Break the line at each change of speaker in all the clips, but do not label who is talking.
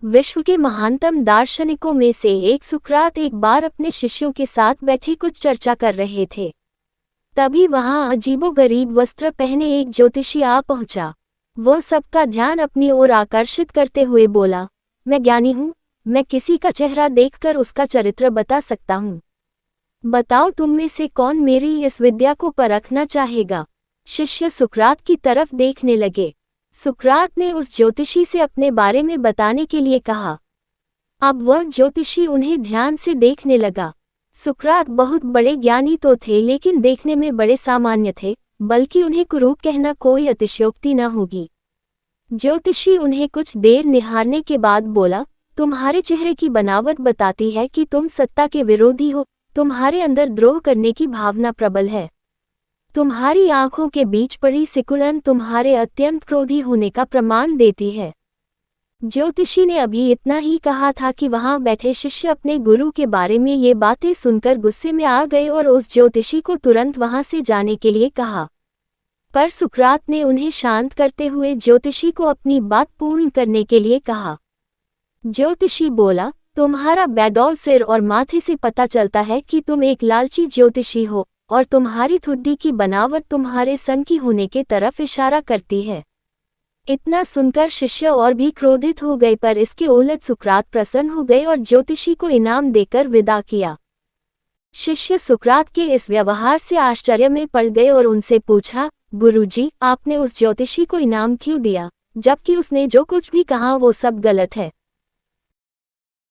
विश्व के महानतम दार्शनिकों में से एक सुकरात एक बार अपने शिष्यों के साथ बैठे कुछ चर्चा कर रहे थे। तभी वहां अजीबोगरीब वस्त्र पहने एक ज्योतिषी आ पहुंचा। वह सबका ध्यान अपनी ओर आकर्षित करते हुए बोला, मैं ज्ञानी हूँ, मैं किसी का चेहरा देखकर उसका चरित्र बता सकता हूँ। बताओ तुम में से कौन मेरी इस विद्या को परखना चाहेगा। शिष्य सुकरात की तरफ देखने लगे। सुकरात ने उस ज्योतिषी से अपने बारे में बताने के लिए कहा। अब वह ज्योतिषी उन्हें ध्यान से देखने लगा। सुकरात बहुत बड़े ज्ञानी तो थे, लेकिन देखने में बड़े सामान्य थे, बल्कि उन्हें कुरूप कहना कोई अतिशयोक्ति न होगी। ज्योतिषी उन्हें कुछ देर निहारने के बाद बोला, तुम्हारे चेहरे की बनावट बताती है कि तुम सत्ता के विरोधी हो। तुम्हारे अंदर द्रोह करने की भावना प्रबल है। तुम्हारी आंखों के बीच पड़ी सिकुड़न तुम्हारे अत्यंत क्रोधी होने का प्रमाण देती है। ज्योतिषी ने अभी इतना ही कहा था कि वहां बैठे शिष्य अपने गुरु के बारे में ये बातें सुनकर गुस्से में आ गए और उस ज्योतिषी को तुरंत वहां से जाने के लिए कहा। पर सुकरात ने उन्हें शांत करते हुए ज्योतिषी को अपनी बात पूर्ण करने के लिए कहा। ज्योतिषी बोला, तुम्हारा बेडौल सिर और माथे से पता चलता है कि तुम एक लालची ज्योतिषी हो, और तुम्हारी ठुड्डी की बनावट तुम्हारे सन की होने के तरफ इशारा करती है। इतना सुनकर शिष्य और भी क्रोधित हो गए, पर इसके उलट सुकरात प्रसन्न हो गए और ज्योतिषी को इनाम देकर विदा किया। शिष्य सुकरात के इस व्यवहार से आश्चर्य में पड़ गए और उनसे पूछा, गुरुजी, आपने उस ज्योतिषी को इनाम क्यों दिया, जबकि उसने जो कुछ भी कहा वो सब गलत है।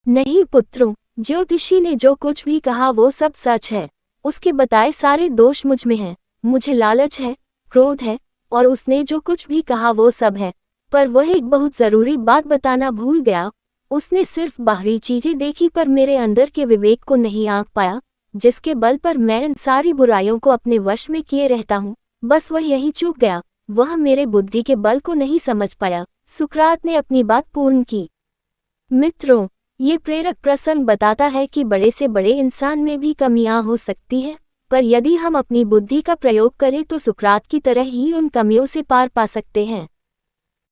नहीं पुत्रों, ज्योतिषी ने जो कुछ भी कहा वो सब सच है। उसके बताए सारे दोष मुझ में हैं। मुझे लालच है, क्रोध है, और उसने जो कुछ भी कहा वो सब है। पर वह एक बहुत ज़रूरी बात बताना भूल गया। उसने सिर्फ बाहरी चीज़ें देखी, पर मेरे अंदर के विवेक को नहीं आंक पाया, जिसके बल पर मैं इन सारी बुराइयों को अपने वश में किए रहता हूँ। बस वह यहीं चूक गया, वह मेरे बुद्धि के बल को नहीं समझ पाया। सुकरात ने अपनी बात पूर्ण की। मित्रों, ये प्रेरक प्रसंग बताता है कि बड़े से बड़े इंसान में भी कमियां हो सकती हैं, पर यदि हम अपनी बुद्धि का प्रयोग करें तो सुकरात की तरह ही उन कमियों से पार पा सकते हैं।